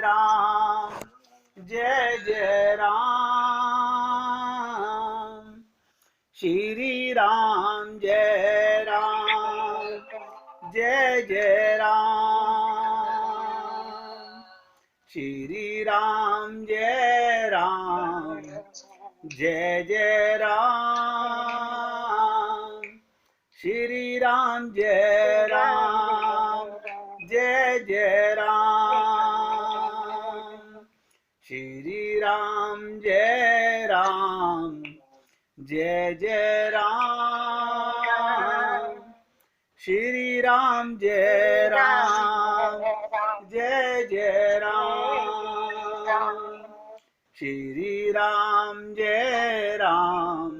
राम जय जय राम। श्री राम जय राम जय जय राम। श्री राम जय राम जय जय राम। श्री राम जय राम जय जय राम। श्री राम जय राम जय जय राम। श्री राम जय राम जय जय राम। श्री राम जय राम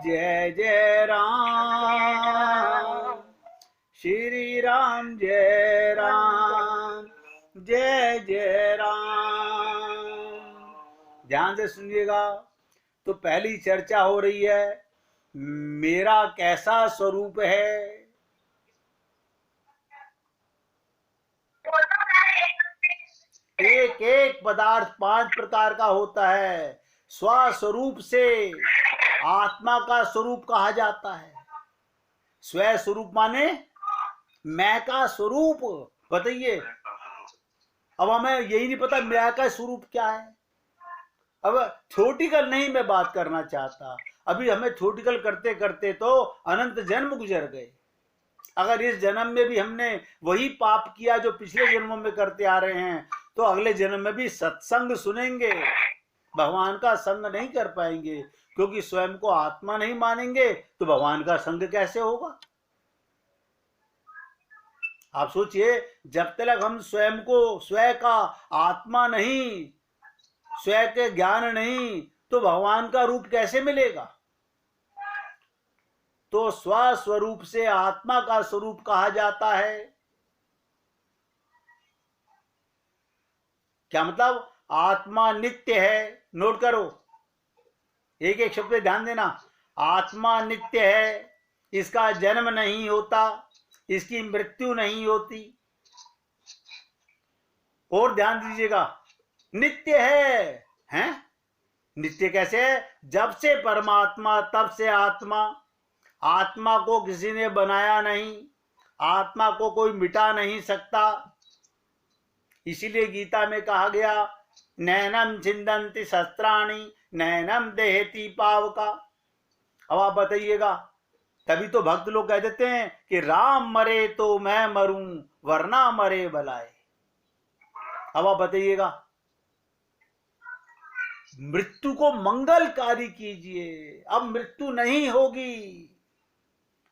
जय जय राम। श्री राम जय राम जय जय राम। ध्यान से सुनिएगा। तो पहली चर्चा हो रही है मेरा कैसा स्वरूप है। एक एक पदार्थ 5 प्रकार का होता है। स्वस्वरूप से आत्मा का स्वरूप कहा जाता है। स्व स्वरूप माने मैं का स्वरूप। बताइए, अब हमें यही नहीं पता मैं का स्वरूप क्या है। अब थ्योरेटिकल नहीं मैं बात करना चाहता। अभी हमें थ्योरेटिकल करते करते तो अनंत जन्म गुजर गए। अगर इस जन्म में भी हमने वही पाप किया जो पिछले जन्मों में करते आ रहे हैं तो अगले जन्म में भी सत्संग सुनेंगे, भगवान का संग नहीं कर पाएंगे। क्योंकि स्वयं को आत्मा नहीं मानेंगे तो भगवान का संग कैसे होगा। आप सोचिए, जब तक हम स्वयं को स्वयं का आत्मा नहीं, स्वयं के ज्ञान नहीं, तो भगवान का रूप कैसे मिलेगा। तो स्वस्वरूप से आत्मा का स्वरूप कहा जाता है। क्या मतलब? आत्मा नित्य है। नोट करो, एक एक शब्द पे ध्यान देना। आत्मा नित्य है, इसका जन्म नहीं होता, इसकी मृत्यु नहीं होती। और ध्यान दीजिएगा, नित्य है। हैं? नित्य कैसे है? जब से परमात्मा तब से आत्मा। आत्मा को किसी ने बनाया नहीं, आत्मा को कोई मिटा नहीं सकता। इसीलिए गीता में कहा गया नैनम छिंदन्ति शस्त्राणि नैनम देहति पावका। अब आप बताइएगा, तभी तो भक्त लोग कह देते हैं कि राम मरे तो मैं मरूं वरना मरे बलाए। अब आप बताइएगा, मृत्यु को मंगलकारी कीजिए। अब मृत्यु नहीं होगी,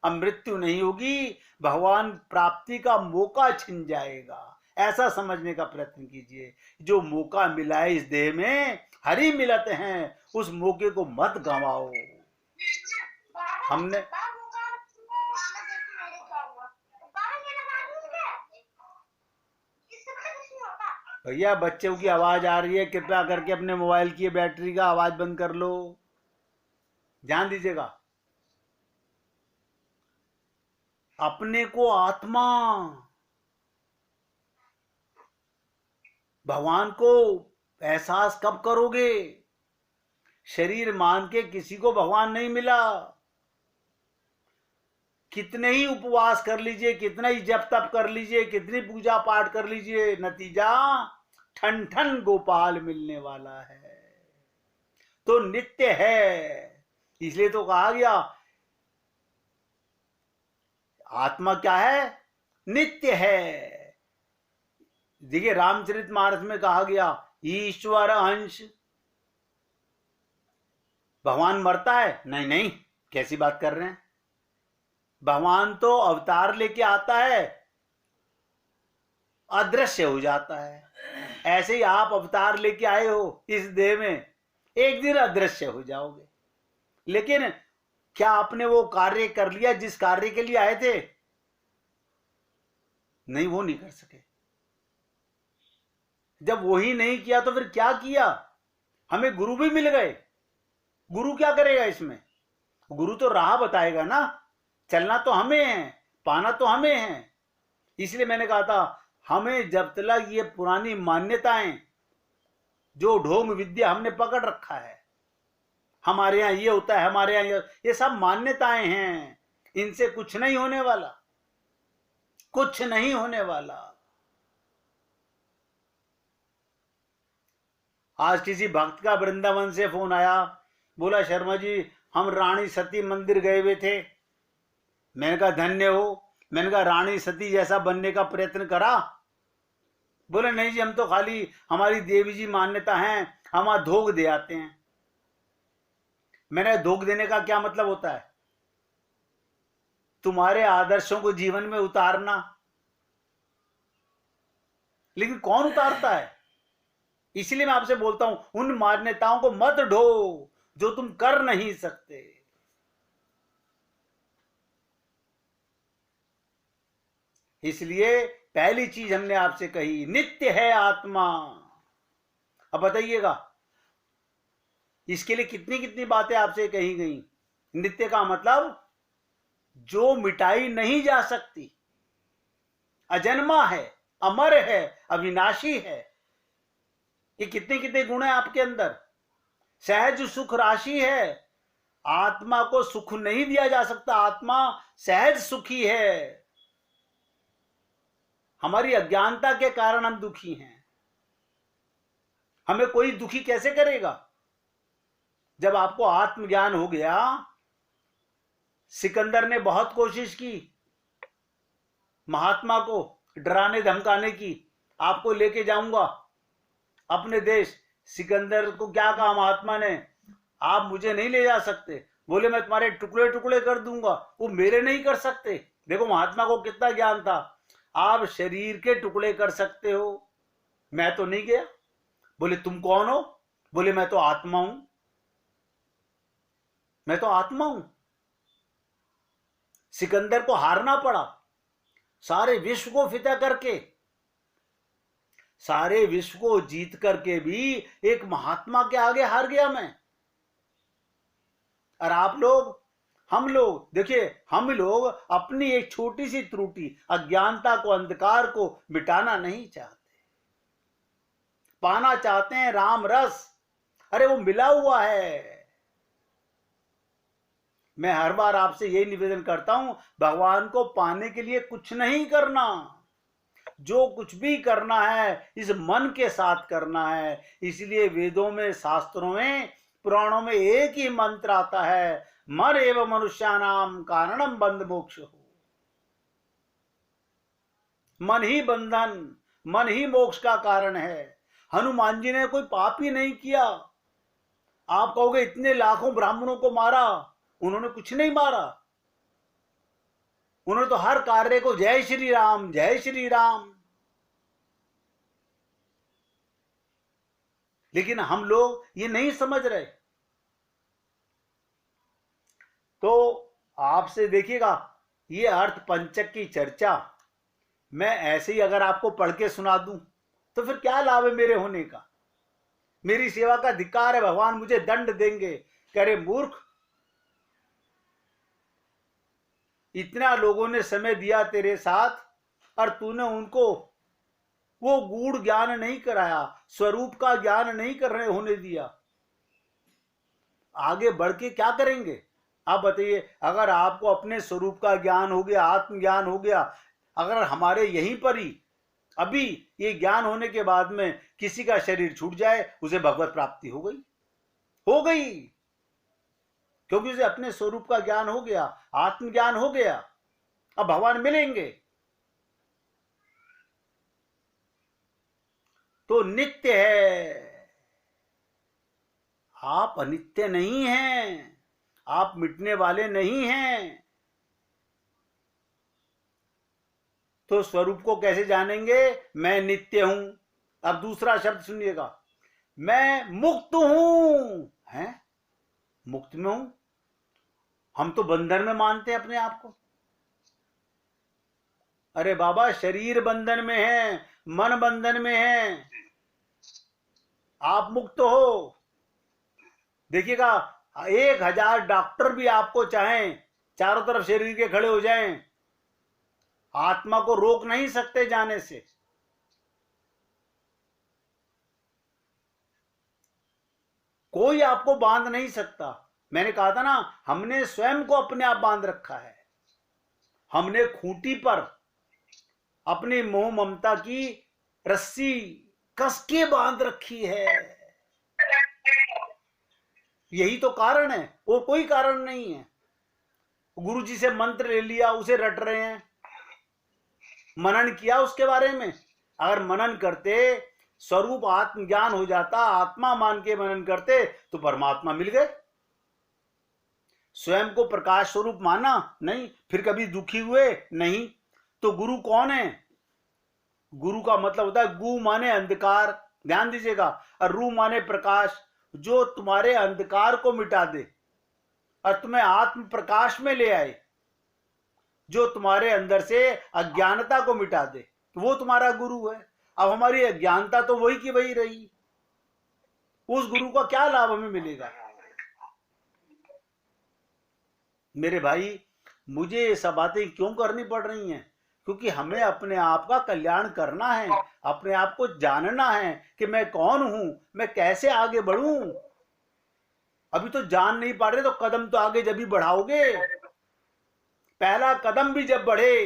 अब मृत्यु नहीं होगी, भगवान प्राप्ति का मौका छिन जाएगा। ऐसा समझने का प्रयत्न कीजिए। जो मौका मिला है इस देह में, हरि मिलत हैं, उस मौके को मत गंवाओ। हमने भैया बच्चों की आवाज आ रही है, कृपया करके अपने मोबाइल की बैटरी का आवाज बंद कर लो। ध्यान दीजिएगा। अपने को आत्मा, भगवान को एहसास कब करोगे? शरीर मान के किसी को भगवान नहीं मिला। कितने ही उपवास कर लीजिए, कितना ही जप तप कर लीजिए, कितनी पूजा पाठ कर लीजिए, नतीजा ठन ठन गोपाल मिलने वाला है। तो नित्य है, इसलिए तो कहा गया आत्मा क्या है? नित्य है। देखिए रामचरितमानस में कहा गया ईश्वर अंश। भगवान मरता है? नहीं नहीं, कैसी बात कर रहे हैं। भगवान तो अवतार लेके आता है, अदृश्य हो जाता है। ऐसे ही आप अवतार लेके आए हो इस देह में, एक दिन अदृश्य हो जाओगे। लेकिन क्या आपने वो कार्य कर लिया जिस कार्य के लिए आए थे? नहीं, वो नहीं कर सके। जब वही नहीं किया तो फिर क्या किया? हमें गुरु भी मिल गए। गुरु क्या करेगा इसमें? गुरु तो राह बताएगा ना। चलना तो हमें है, पाना तो हमें है। इसलिए मैंने कहा था हमें जब तक ये पुरानी मान्यताएं, जो ढोंग विद्या हमने पकड़ रखा है, हमारे यहाँ ये होता है, हमारे यहाँ ये सब मान्यताएं हैं, इनसे कुछ नहीं होने वाला, कुछ नहीं होने वाला। आज किसी भक्त का वृंदावन से फोन आया, बोला शर्मा जी हम रानी सती मंदिर गए हुए थे। मैंने कहा धन्य हो। मैंने कहा रानी सती जैसा बनने का प्रयत्न करा? बोले नहीं जी, हम तो खाली हमारी देवी जी मान्यता है, हम वहां धोख दे आते हैं। मैंने धोख देने का क्या मतलब होता है? तुम्हारे आदर्शों को जीवन में उतारना। लेकिन कौन उतारता है? इसलिए मैं आपसे बोलता हूं, उन मान्यताओं को मत ढो जो तुम कर नहीं सकते। इसलिए पहली चीज हमने आपसे कही, नित्य है आत्मा। अब बताइएगा, इसके लिए कितनी कितनी बातें आपसे कही गई। नित्य का मतलब जो मिटाई नहीं जा सकती, अजन्मा है, अमर है, अविनाशी है। ये कितने कितने गुण है आपके अंदर। सहज सुख राशि है। आत्मा को सुख नहीं दिया जा सकता, आत्मा सहज सुखी है। हमारी अज्ञानता के कारण हम दुखी हैं। हमें कोई दुखी कैसे करेगा? जब आपको आत्मज्ञान हो गया। सिकंदर ने बहुत कोशिश की महात्मा को डराने धमकाने की, आपको लेके जाऊंगा अपने देश। सिकंदर को क्या कहा महात्मा ने? आप मुझे नहीं ले जा सकते। बोले मैं तुम्हारे टुकड़े टुकड़े कर दूंगा। वो मेरे नहीं कर सकते। देखो महात्मा को कितना ज्ञान था। आप शरीर के टुकड़े कर सकते हो, मैं तो नहीं गया। बोले तुम कौन हो? बोले मैं तो आत्मा हूं, मैं तो आत्मा हूं। सिकंदर को हारना पड़ा, सारे विश्व को फितह करके, सारे विश्व को जीत करके भी एक महात्मा के आगे हार गया मैं। और आप लोग, हम लोग, देखिए हम लोग अपनी एक छोटी सी त्रुटि, अज्ञानता को, अंधकार को मिटाना नहीं चाहते, पाना चाहते हैं राम रस। अरे वो मिला हुआ है। मैं हर बार आपसे यही निवेदन करता हूं, भगवान को पाने के लिए कुछ नहीं करना। जो कुछ भी करना है इस मन के साथ करना है। इसलिए वेदों में, शास्त्रों में, पुराणों में एक ही मंत्र आता है, मन एवं मनुष्यानाम कारणम बंध मोक्ष हो। मन ही बंधन, मन ही मोक्ष का कारण है। हनुमान जी ने कोई पाप ही नहीं किया। आप कहोगे इतने लाखों ब्राह्मणों को मारा, उन्होंने कुछ नहीं मारा। उन्होंने तो हर कार्य को जय श्री राम, जय श्री राम। लेकिन हम लोग ये नहीं समझ रहे। तो आपसे देखिएगा, ये अर्थ पंचक की चर्चा मैं ऐसे ही अगर आपको पढ़ के सुना दूं तो फिर क्या लाभ है मेरे होने का? मेरी सेवा का धिक्कार है, भगवान मुझे दंड देंगे। कह रहे मूर्ख, इतना लोगों ने समय दिया तेरे साथ और तूने उनको वो गूढ़ ज्ञान नहीं कराया, स्वरूप का ज्ञान नहीं करने होने दिया। आगे बढ़ के क्या करेंगे आप बताइए? अगर आपको अपने स्वरूप का ज्ञान हो गया, आत्मज्ञान हो गया, अगर हमारे यहीं पर ही अभी ये ज्ञान होने के बाद में किसी का शरीर छूट जाए, उसे भगवत प्राप्ति हो गई, हो गई। क्योंकि उसे अपने स्वरूप का ज्ञान हो गया, आत्मज्ञान हो गया। अब भगवान मिलेंगे। तो नित्य है, आप अनित्य नहीं हैं, आप मिटने वाले नहीं हैं। तो स्वरूप को कैसे जानेंगे? मैं नित्य हूं। अब दूसरा शब्द सुनिएगा, मैं मुक्त हूं। हैं? मुक्त में हूं? हम तो बंधन में मानते हैं अपने आप को। अरे बाबा, शरीर बंधन में है, मन बंधन में है, आप मुक्त हो। देखिएगा, 1000 डॉक्टर भी आपको चाहें चारों तरफ शरीर के खड़े हो जाएं, आत्मा को रोक नहीं सकते जाने से। कोई आपको बांध नहीं सकता। मैंने कहा था ना, हमने स्वयं को अपने आप बांध रखा है। हमने खूंटी पर अपनी मोह ममता की रस्सी कस के बांध रखी है। यही तो कारण है, और कोई कारण नहीं है। गुरु जी से मंत्र ले लिया, उसे रट रहे हैं। मनन किया उसके बारे में? अगर मनन करते, स्वरूप आत्मज्ञान हो जाता, आत्मा मान के मनन करते, तो परमात्मा मिल गए। स्वयं को प्रकाश स्वरूप माना नहीं, फिर कभी दुखी हुए नहीं। तो गुरु कौन है? गुरु का मतलब होता है गु माने अंधकार, ध्यान दीजिएगा, और रू माने प्रकाश, जो तुम्हारे अंधकार को मिटा दे और तुम्हें आत्म प्रकाश में ले आए, जो तुम्हारे अंदर से अज्ञानता को मिटा दे, वो तुम्हारा गुरु है। अब हमारी अज्ञानता तो वही की वही रही, उस गुरु का क्या लाभ हमें मिलेगा? मेरे भाई, मुझे ये सब बातें क्यों करनी पड़ रही हैं? क्योंकि हमें अपने आप का कल्याण करना है, अपने आप को जानना है कि मैं कौन हूं, मैं कैसे आगे बढ़ूं। अभी तो जान नहीं पा रहे, तो कदम तो आगे जब भी बढ़ाओगे। पहला कदम भी जब बढ़े,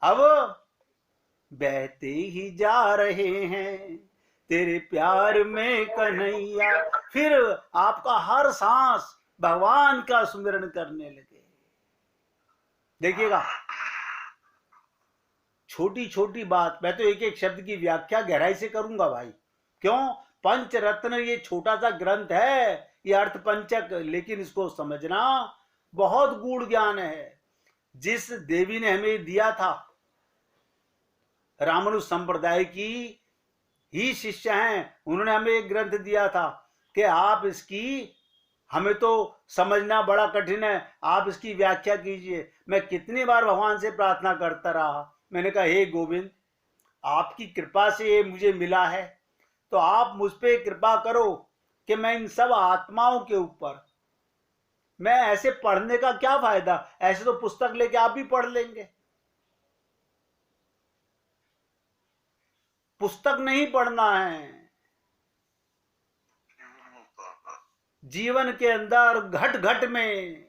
अब बहते ही जा रहे हैं तेरे प्यार में कन्हैया, फिर आपका हर सांस भगवान का स्मरण करने लगे। देखिएगा, छोटी छोटी बात, मैं तो एक एक शब्द की व्याख्या गहराई से करूंगा भाई। क्यों? पंच रत्न ये छोटा सा ग्रंथ है, ये अर्थ पंचक, लेकिन इसको समझना बहुत गूढ़ ज्ञान है। जिस देवी ने हमें दिया था, रामानुज संप्रदाय की ही शिष्य हैं, उन्होंने हमें एक ग्रंथ दिया था कि आप इसकी, हमें तो समझना बड़ा कठिन है, आप इसकी व्याख्या कीजिए। मैं कितनी बार भगवान से प्रार्थना करता रहा, मैंने कहा हे गोविंद, आपकी कृपा से ये मुझे मिला है, तो आप मुझ पे कृपा करो कि मैं इन सब आत्माओं के ऊपर, मैं ऐसे पढ़ने का क्या फायदा, ऐसे तो पुस्तक लेके आप भी पढ़ लेंगे। पुस्तक नहीं पढ़ना है, जीवन के अंदर घट घट में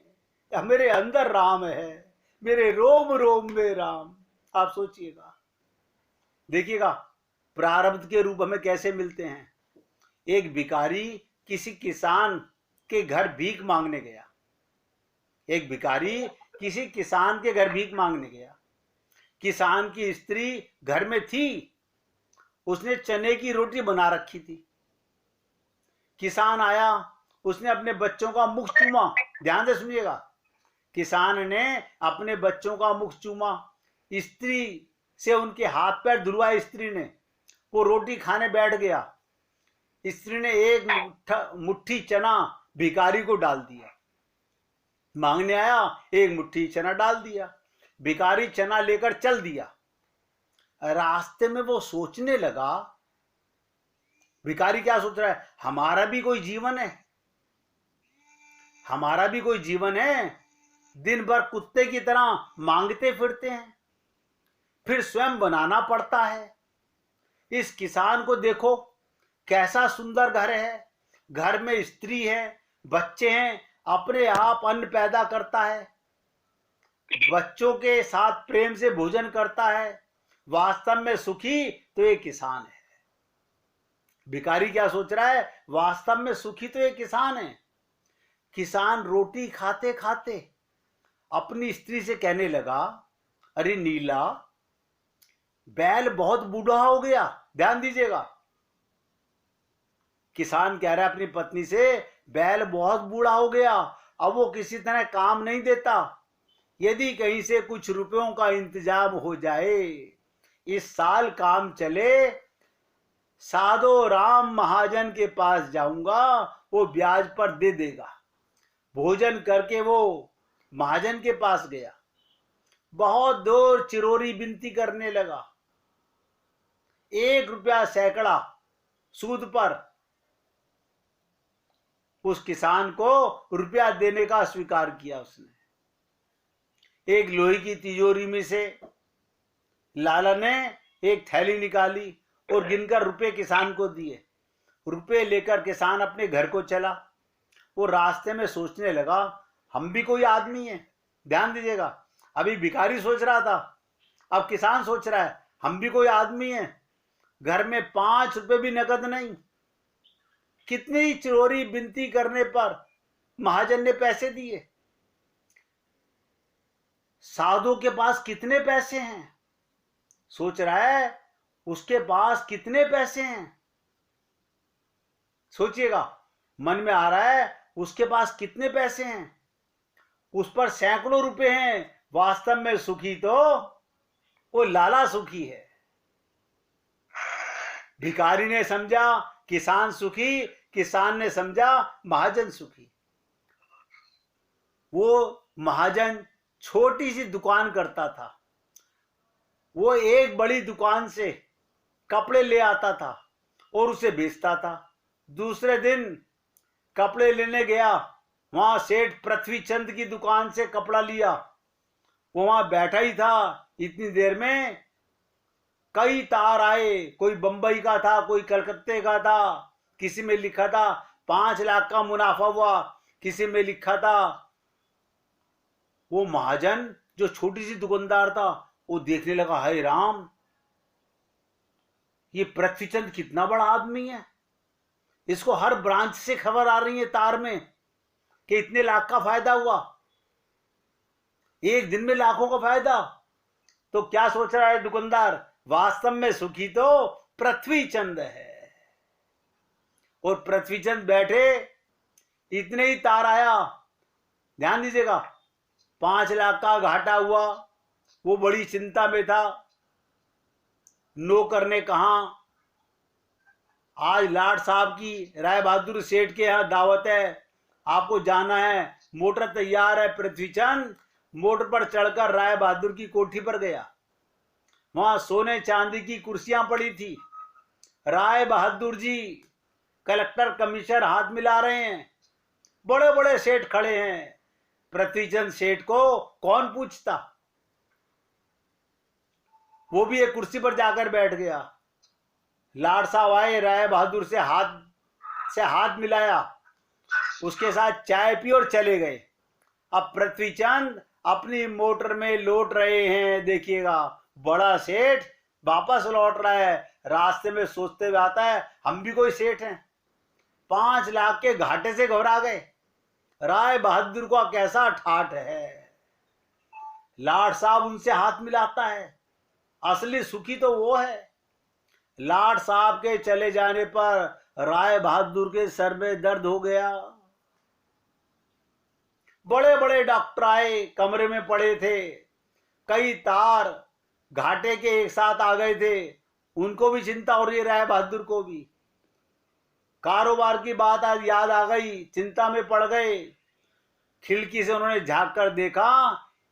मेरे अंदर राम है, मेरे रोम रोम में राम। आप सोचिएगा, देखिएगा प्रारब्ध के रूप हमें कैसे मिलते हैं। एक भिखारी किसी किसान के घर भीख मांगने गया, एक भिखारी किसी किसान के घर भीख मांगने गया। किसान की स्त्री घर में थी, उसने चने की रोटी बना रखी थी। किसान आया, उसने अपने बच्चों का मुख चूमा, ध्यान से सुनिएगा, किसान ने अपने बच्चों का मुख चूमा, स्त्री से उनके हाथ पैर धुलवाए स्त्री ने, वो रोटी खाने बैठ गया। स्त्री ने एक मुट्ठी चना भिखारी को डाल दिया, मांगने आया, एक मुट्ठी चना डाल दिया, भिखारी चना लेकर चल दिया। रास्ते में वो सोचने लगा, भिखारी क्या सोच रहा है, हमारा भी कोई जीवन है, हमारा भी कोई जीवन है, दिन भर कुत्ते की तरह मांगते फिरते हैं, फिर स्वयं बनाना पड़ता है। इस किसान को देखो, कैसा सुंदर घर है, घर में स्त्री है, बच्चे हैं, अपने आप अन्न पैदा करता है, बच्चों के साथ प्रेम से भोजन करता है, वास्तव में सुखी तो ये किसान है। भिखारी क्या सोच रहा है, वास्तव में सुखी तो ये किसान है। किसान रोटी खाते खाते अपनी स्त्री से कहने लगा, अरे नीला, बैल बहुत बूढ़ा हो गया। ध्यान दीजिएगा, किसान कह रहा है अपनी पत्नी से, बैल बहुत बूढ़ा हो गया, अब वो किसी तरह काम नहीं देता, यदि कहीं से कुछ रुपयों का इंतजाम हो जाए, इस साल काम चले, साधो राम महाजन के पास जाऊंगा, वो ब्याज पर दे देगा। भोजन करके वो महाजन के पास गया, बहुत दूर चिरोरी विनती करने लगा, 1 रुपया सैकड़ा सूद पर उस किसान को रुपया देने का स्वीकार किया उसने। एक लोहे की तिजोरी में से लाला ने एक थैली निकाली और गिनकर रुपए किसान को दिए। रुपए लेकर किसान अपने घर को चला। वो रास्ते में सोचने लगा, हम भी कोई आदमी है। ध्यान दीजिएगा, अभी भिखारी सोच रहा था, अब किसान सोच रहा है हम भी कोई आदमी है। घर में 5 रुपए भी नकद नहीं। कितनी चोरी विनती करने पर महाजन ने पैसे दिए। साधु के पास कितने पैसे हैं, सोच रहा है उसके पास कितने पैसे हैं। सोचिएगा, मन में आ रहा है उसके पास कितने पैसे हैं, उस पर सैकड़ों रुपए हैं। वास्तव में सुखी तो वो लाला सुखी है। भिखारी ने समझा किसान सुखी, किसान ने समझा महाजन सुखी। वो महाजन छोटी सी दुकान करता था। वो एक बड़ी दुकान से कपड़े ले आता था और उसे बेचता था। दूसरे दिन कपड़े लेने गया, वहां सेठ पृथ्वीचंद की दुकान से कपड़ा लिया। वो वहां बैठा ही था, इतनी देर में कई तार आए। कोई बंबई का था, कोई कलकत्ते का था, किसी में लिखा था 5 लाख का मुनाफा हुआ, किसी में लिखा था। वो महाजन जो छोटी सी दुकानदार था, वो देखने लगा, हाय राम, ये पृथ्वीचंद कितना बड़ा आदमी है। इसको हर ब्रांच से खबर आ रही है तार में कि इतने लाख का फायदा हुआ, एक दिन में लाखों का फायदा। तो क्या सोच रहा है दुकानदार, वास्तव में सुखी तो पृथ्वीचंद है। और पृथ्वीचंद बैठे, इतने ही तार आया। ध्यान दीजिएगा, 5 लाख का घाटा हुआ। वो बड़ी चिंता में था। नौकर ने कहा, आज लाट साहब की राय बहादुर सेठ के यहाँ दावत है, आपको जाना है। मोटर तैयार है। पृथ्वीचंद मोटर पर चढ़कर राय बहादुर की कोठी पर गया। वहां सोने चांदी की कुर्सियां पड़ी थी। राय बहादुर जी कलेक्टर कमिश्नर हाथ मिला रहे हैं। बड़े बड़े सेठ खड़े हैं। पृथ्वीचंद सेठ को कौन पूछता, वो भी एक कुर्सी पर जाकर बैठ गया। लाड साहब आए, राय बहादुर से हाथ मिलाया, उसके साथ चाय पी और चले गए। अब पृथ्वीचंद अपनी मोटर में लौट रहे हैं। देखिएगा, बड़ा सेठ वापस लौट रहा है। रास्ते में सोचते हुए आता है, हम भी कोई सेठ हैं। 5 लाख के घाटे से घबरा गए। राय बहादुर का कैसा ठाठ है। लाड साहब उनसे हाथ मिलाता है। असली सुखी तो वो है। लाड साहब के चले जाने पर राय बहादुर के सर में दर्द हो गया। बड़े बड़े डॉक्टर आए, कमरे में पड़े थे। कई तार घाटे के एक साथ आ गए थे। उनको भी चिंता हो रही है, राय बहादुर को भी। कारोबार की बात आज याद आ गई, चिंता में पड़ गए। खिड़की से उन्होंने झांक कर देखा,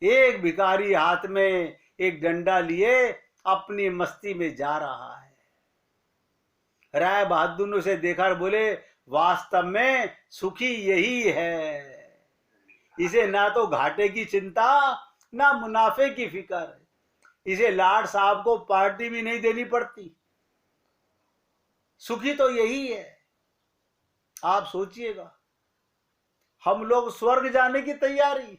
एक भिखारी हाथ में एक डंडा लिए अपनी मस्ती में जा रहा है। राय बहादुर ने उसे देखा और बोले, वास्तव में सुखी यही है। इसे ना तो घाटे की चिंता, ना मुनाफे की फिक्र। इसे लाड साहब को पार्टी भी नहीं देनी पड़ती। सुखी तो यही है। आप सोचिएगा, हम लोग स्वर्ग जाने की तैयारी।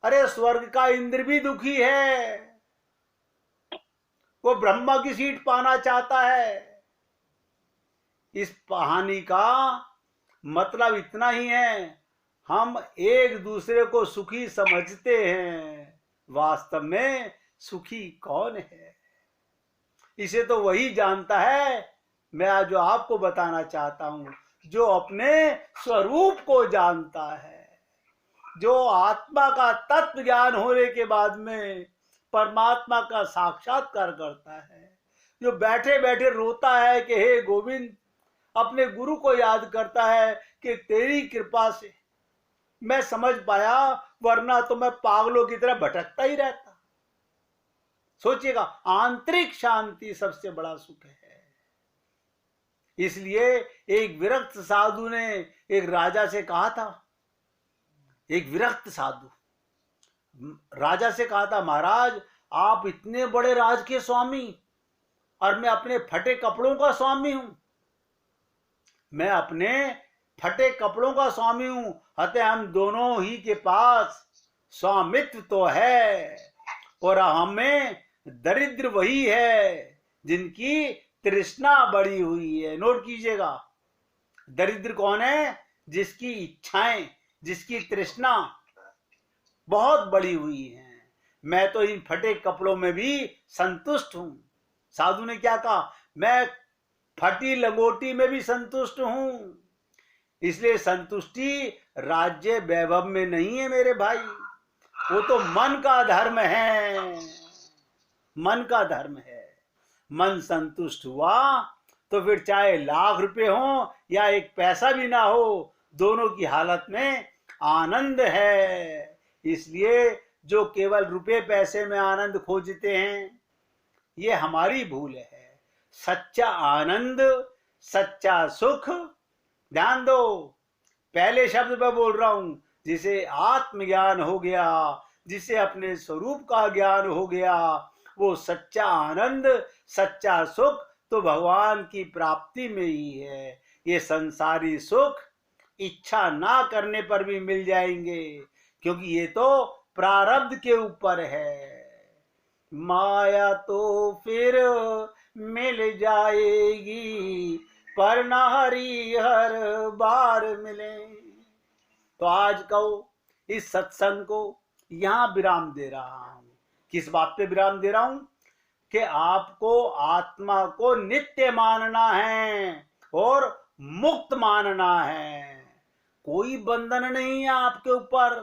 अरे स्वर्ग का इंद्र भी दुखी है, वो ब्रह्मा की सीट पाना चाहता है। इस कहानी का मतलब इतना ही है, हम एक दूसरे को सुखी समझते हैं। वास्तव में सुखी कौन है, इसे तो वही जानता है। मैं आज जो आपको बताना चाहता हूं, जो अपने स्वरूप को जानता है, जो आत्मा का तत्व ज्ञान होने के बाद में परमात्मा का साक्षात्कार करता है, जो बैठे बैठे रोता है कि हे गोविंद, अपने गुरु को याद करता है कि तेरी कृपा से मैं समझ पाया, वरना तो मैं पागलों की तरह भटकता ही रहता। सोचिएगा, आंतरिक शांति सबसे बड़ा सुख है। इसलिए एक विरक्त साधु ने एक राजा से कहा था, एक विरक्त साधु राजा से कहा था, महाराज आप इतने बड़े राज के स्वामी और मैं अपने फटे कपड़ों का स्वामी हूं। मैं अपने फटे कपड़ों का स्वामी हूं, अतः हम दोनों ही के पास स्वामित्व तो है, और हमें दरिद्र वही है जिनकी तृष्णा बढ़ी हुई है। नोट कीजिएगा, दरिद्र कौन है? जिसकी इच्छाएं, जिसकी तृष्णा बहुत बड़ी हुई है। मैं तो इन फटे कपड़ों में भी संतुष्ट हूं। साधु ने क्या कहा? मैं फटी लंगोटी में भी संतुष्ट हूं। इसलिए संतुष्टि राज्य वैभव में नहीं है मेरे भाई, वो तो मन का धर्म है, मन का धर्म है। मन संतुष्ट हुआ तो फिर चाहे लाख रुपए हो या एक पैसा भी ना हो, दोनों की हालत में आनंद है। इसलिए जो केवल रुपए पैसे में आनंद खोजते हैं, ये हमारी भूल है। सच्चा आनंद, सच्चा सुख, ध्यान दो, पहले शब्द में बोल रहा हूं, जिसे आत्मज्ञान हो गया, जिसे अपने स्वरूप का ज्ञान हो गया, वो सच्चा आनंद, सच्चा सुख तो भगवान की प्राप्ति में ही है। ये संसारी सुख इच्छा ना करने पर भी मिल जाएंगे, क्योंकि ये तो प्रारब्ध के ऊपर है। माया तो फिर मिल जाएगी, पर न हरि हर बार मिले। तो आज कहो, इस सत्संग को यहां विराम दे रहा हूं। किस बात पे विराम दे रहा हूं? कि आपको आत्मा को नित्य मानना है और मुक्त मानना है। कोई बंधन नहीं है आपके ऊपर।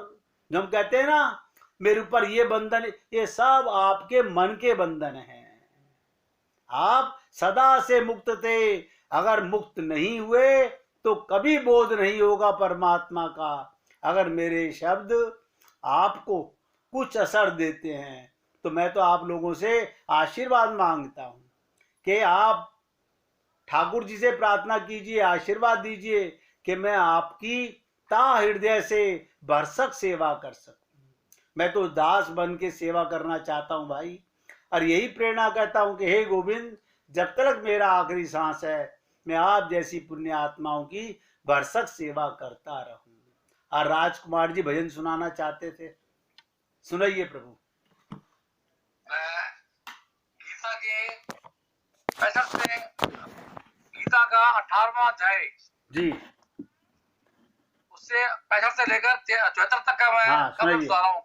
जो हम कहते हैं ना, मेरे ऊपर ये बंधन, ये सब आपके मन के बंधन हैं। आप सदा से मुक्त थे। अगर मुक्त नहीं हुए तो कभी बोध नहीं होगा परमात्मा का। अगर मेरे शब्द आपको कुछ असर देते हैं तो मैं तो आप लोगों से आशीर्वाद मांगता हूं कि आप ठाकुर जी से प्रार्थना कीजिए, आशीर्वाद दीजिए कि मैं आपकी ता हृदय से भरसक सेवा कर सकूं। मैं तो दास बन के सेवा करना चाहता हूं भाई, और यही प्रेरणा कहता हूं कि हे गोविंद, जब तक मेरा आखिरी सांस है, मैं आप जैसी पुण्य आत्माओं की भरसक सेवा करता रहूं। और राजकुमार जी भजन सुनाना चाहते थे, सुनाइए प्रभु। गीता के 65 से गीता का 18वां अध्याय जी, उससे 65 से लेकर 74 तक का मैं कव्य में सुना रहा हूँ।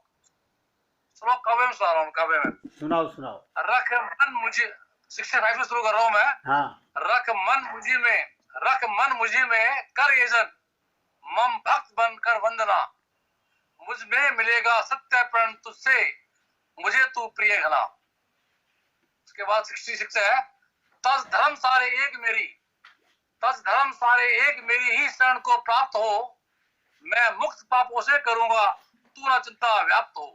श्लोक कव्य में सुना रहा हूँ, कव्य में। सुनाओ सुनाओ। रख मन मुझे, 65 से शुरू कर रहा हूँ मैं। हाँ। रख मन मुझी में, रख मन मुझी में कर यजन, मम भक्त बनकर वंदना, मुझ में मिलेगा सत्य प्रण तुझसे, मुझे तू प्रिय घना। उसके बाद 66 है, तज धर्म सारे एक मेरी, तज धर्म सारे एक मेरी ही शरण को प्राप्त हो, मैं मुक्त पापों से करूंगा तू न चिंता व्याप्त हो।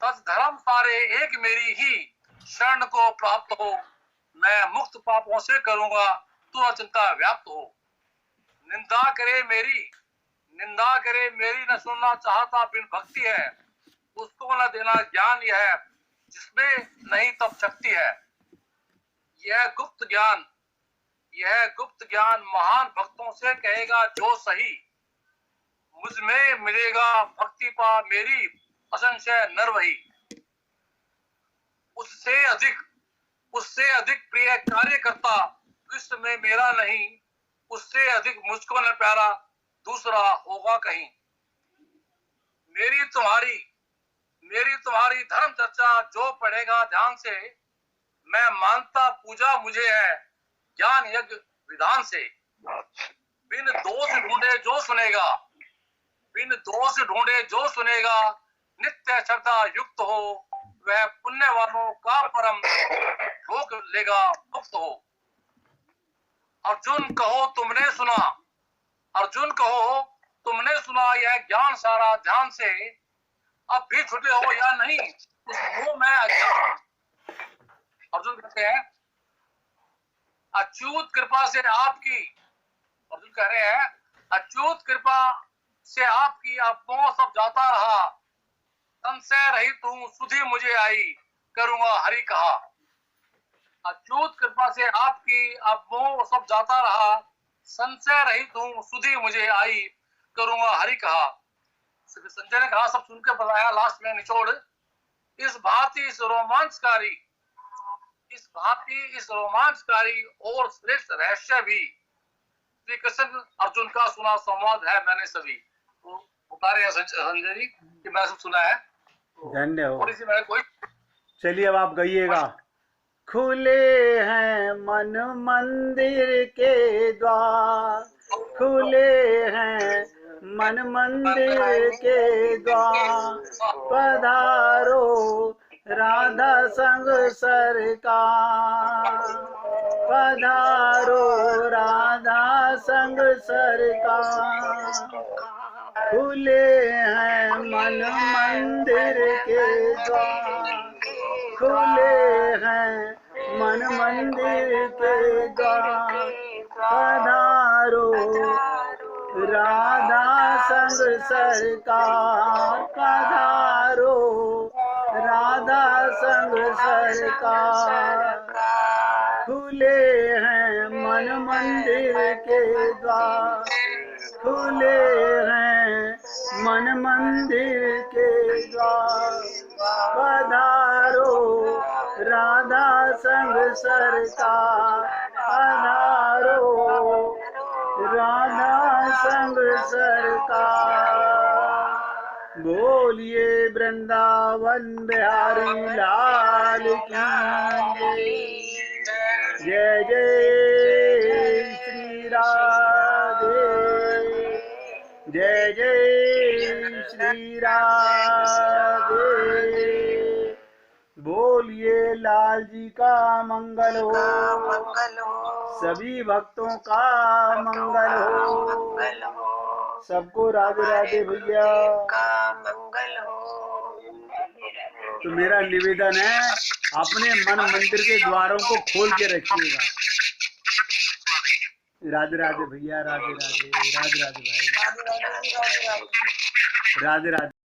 तज धर्म सारे एक मेरी ही शरण को प्राप्त हो, मैं मुक्त पापों से करूंगा तू न चिंता व्याप्त हो। निंदा करे मेरी, निंदा करे मेरी न सुनना चाहता बिन भक्ति है, उसको न देना ज्ञान यह जिसमें नहीं तब शक्ति है। यह गुप्त ज्ञान, यह गुप्त ज्ञान महान भक्तों से कहेगा जो सही, मुझ में मिलेगा भक्ति पा मेरी असंशय नर वही। उससे अधिक प्रिय कार्य करता विश्व में मेरा नहीं, उससे अधिक मुझको न प्यारा दूसरा होगा कहीं। मेरी तुम्हारी धर्म चर्चा जो पढ़ेगा ध्यान से, मैं मानता पूजा मुझे है ज्ञान यज्ञ विधान से। बिन दोष ढूंढे जो सुनेगा, बिन दोष ढूंढे जो सुनेगा, नित्य श्रद्धा युक्त हो, वह पुण्यवानों का परम भोग लेगा मुक्त हो। अर्जुन कहो तुमने सुना, अर्जुन कहो तुमने सुना यह ज्ञान सारा ध्यान से, अब भी छुटे हो या नहीं उस मोह में अज्ञान। अर्जुन कहते हैं अच्युत कृपा से आपकी, अर्जुन कह रहे हैं अच्युत कृपा से आपकी अब मोह सब जाता रहा, संशय रहित हूं सुधि मुझे आई, करूंगा हरि कहा। अच्युत कृपा से आपकी अब मोह सब जाता रहा, संशय रहित हूँ सुधी मुझे आई, करूंगा हरि कहा। संजय ने कहा, सब सुनकर बताया लास्ट में निचोड़, इस भांति इस रोमांचकारी और श्रेष्ठ रहस्य भी श्री कृष्ण अर्जुन का सुना संवाद है मैंने सभी। तो बता रहे हैं संजय जी कि मैंने सब सुना है। धन्यवाद। थोड़ी सी मैंने कोई, चलिए अब आप गाइएगा। खुले हैं मन मंदिर के द्वार, खुले हैं मन मंदिर के द्वार, पधारो राधा संग सरकार, पधारो राधा संग सरकार। खुले हैं मन मंदिर के द्वार, खुले हैं मन मंदिर के द्वार, पधारो राधा संग सरकार, पधारो राधा संग सरकार। खुले हैं मन मंदिर के द्वार, खुले हैं मन मंदिर के द्वार, पधारो राधा संग सरकार, पधारो राधा संग सरकार। बोलिए वृंदावन बिहारी लाल की जय, जय श्री राधे, जय जय श्री राधे। बोलिए लाल जी का मंगल हो, सभी भक्तों का मंगल हो, सबको राधे राधे भैया का मंगल हो। तो मेरा निवेदन है, अपने मन मंदिर के द्वारों को खोल के रखिएगा। राधे राधे भैया, राधे राधे, राधे राधे भाई, राधे राधे।